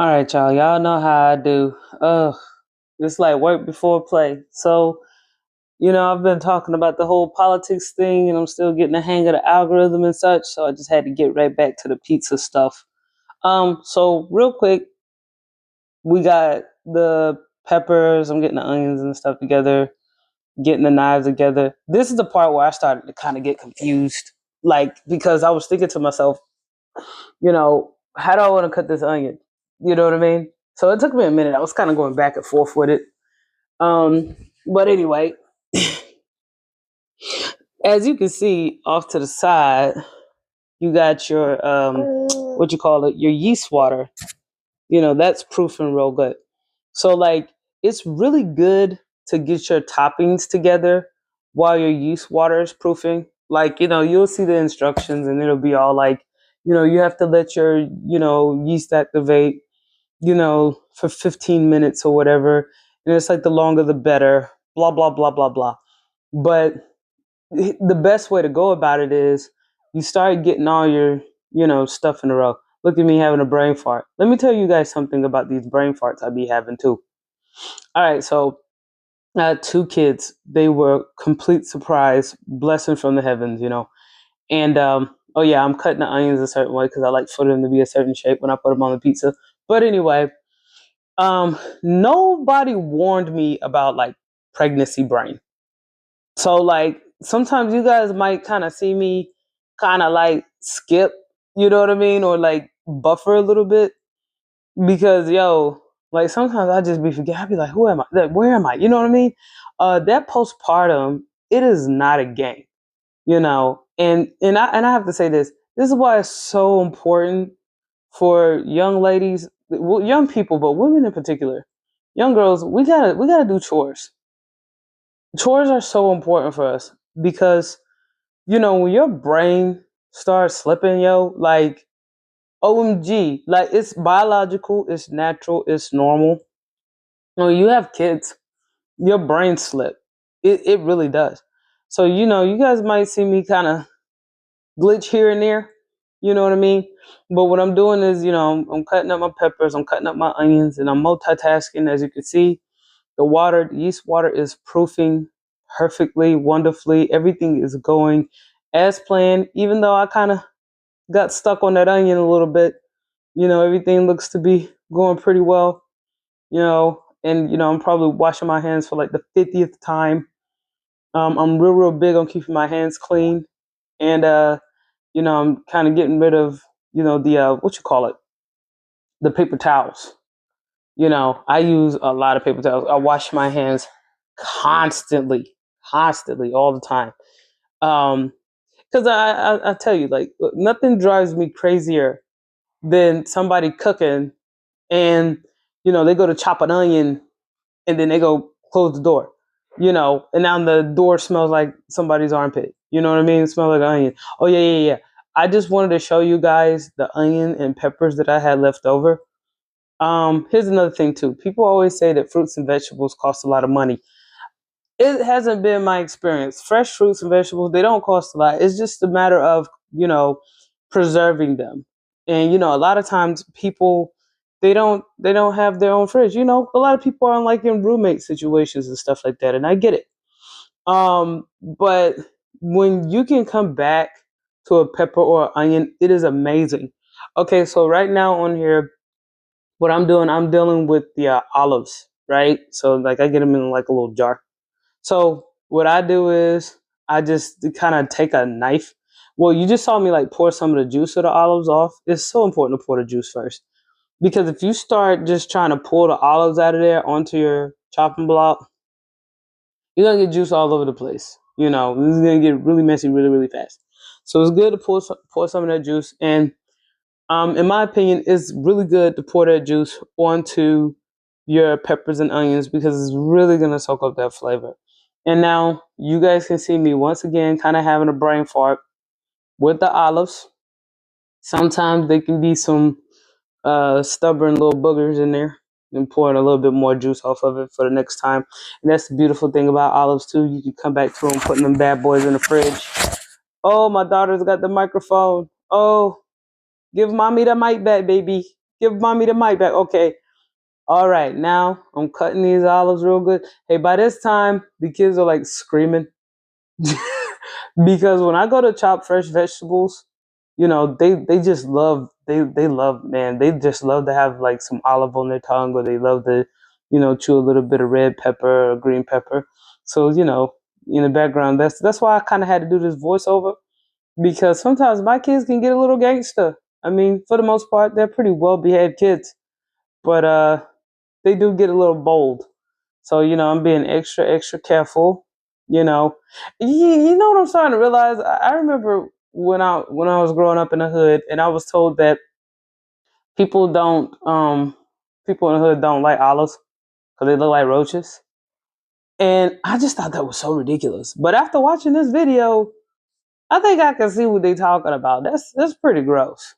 All right, y'all. Y'all know how I do. It's like work before play. So, I've been talking about the whole politics thing and I'm still getting the hang of the algorithm and such. So I just had to get right back to the pizza stuff. So real quick, we got the peppers. I'm getting the onions and stuff together, getting the knives together. This is the part where I started to kind of get confused. Like, because I was thinking to myself, how do I want to cut this onion? You know what I mean? So it took me a minute. I was kind of going back and forth with it. But anyway, as you can see off to the side, you got your what you call it, your yeast water. That's proofing real good. So like it's really good to get your toppings together while your yeast water is proofing. Like, you'll see the instructions and it'll be all like, you have to let your, yeast activate, for 15 minutes or whatever. And it's like the longer the better, blah, blah, blah, blah, blah. But the best way to go about it is you start getting all your, stuff in a row. Look at me having a brain fart. Let me tell you guys something about these brain farts I be having too. All right, so I had two kids. They were complete surprise, blessing from the heavens, And oh yeah, I'm cutting the onions a certain way because I like for them to be a certain shape when I put them on the pizza. But anyway, nobody warned me about like pregnancy brain. So like sometimes you guys might kind of see me kind of like skip, you know what I mean, or like buffer a little bit because like sometimes I just be forget. I be like, who am I? Like, where am I? You know what I mean? That postpartum, it is not a game, And I have to say this. This is why it's so important for young ladies, well, young people, but women in particular, young girls. We gotta do chores. Chores are so important for us because when your brain starts slipping, like OMG, like it's biological, it's natural, it's normal. When you have kids, your brain slip. It really does. So you guys might see me kind of glitch here and there. You know what I mean? But what I'm doing is, I'm cutting up my peppers, I'm cutting up my onions, and I'm multitasking. As you can see, the yeast water is proofing perfectly, wonderfully. Everything is going as planned, even though I kind of got stuck on that onion a little bit. Everything looks to be going pretty well, and, I'm probably washing my hands for like the 50th time. I'm real, real big on keeping my hands clean. And, I'm kind of getting rid of, the, what you call it, the paper towels. I use a lot of paper towels. I wash my hands constantly, constantly, all the time. Because I tell you, like, nothing drives me crazier than somebody cooking and, they go to chop an onion and then they go close the door, and now the door smells like somebody's armpit. You know what I mean? It smells like an onion. Oh, yeah, yeah, yeah. I just wanted to show you guys the onion and peppers that I had left over. Here's another thing too. People always say that fruits and vegetables cost a lot of money. It hasn't been my experience. Fresh fruits and vegetables, they don't cost a lot. It's just a matter of, preserving them. And, a lot of times people they don't have their own fridge. A lot of people are like in roommate situations and stuff like that, and I get it. But when you can come back to a pepper or onion, it is amazing. Okay, so right now on here, what I'm doing, I'm dealing with the olives, right? So like I get them in like a little jar. So what I do is I just kind of take a knife. Well, you just saw me like pour some of the juice of the olives off. It's so important to pour the juice first because if you start just trying to pull the olives out of there onto your chopping block, you're gonna get juice all over the place. This is gonna get really messy really, really fast. So it's good to pour some of that juice, and in my opinion, it's really good to pour that juice onto your peppers and onions because it's really gonna soak up that flavor. And now you guys can see me once again, kind of having a brain fart with the olives. Sometimes they can be some stubborn little boogers in there, and pouring a little bit more juice off of it for the next time. And that's the beautiful thing about olives too. You can come back to them, putting them bad boys in the fridge. Oh, my daughter's got the microphone. Oh, give mommy the mic back, baby. give mommy the mic back. Okay, all right, now I'm cutting these olives real good. Hey, by this time, the kids are like screaming. Because when I go to chop fresh vegetables, they just love they love, man, they just love to have like some olive on their tongue, or they love to, chew a little bit of red pepper or green pepper. So, in the background, that's why I kind of had to do this voiceover, because sometimes my kids can get a little gangster. I mean, for the most part, they're pretty well behaved kids, but they do get a little bold. So, I'm being extra, extra careful. You know, you know what I'm starting to realize? I remember when I was growing up in the hood, and I was told that people don't people in the hood don't like olives because they look like roaches, and I just thought that was so ridiculous. But after watching this video, I think I can see what they're talking about. That's pretty gross.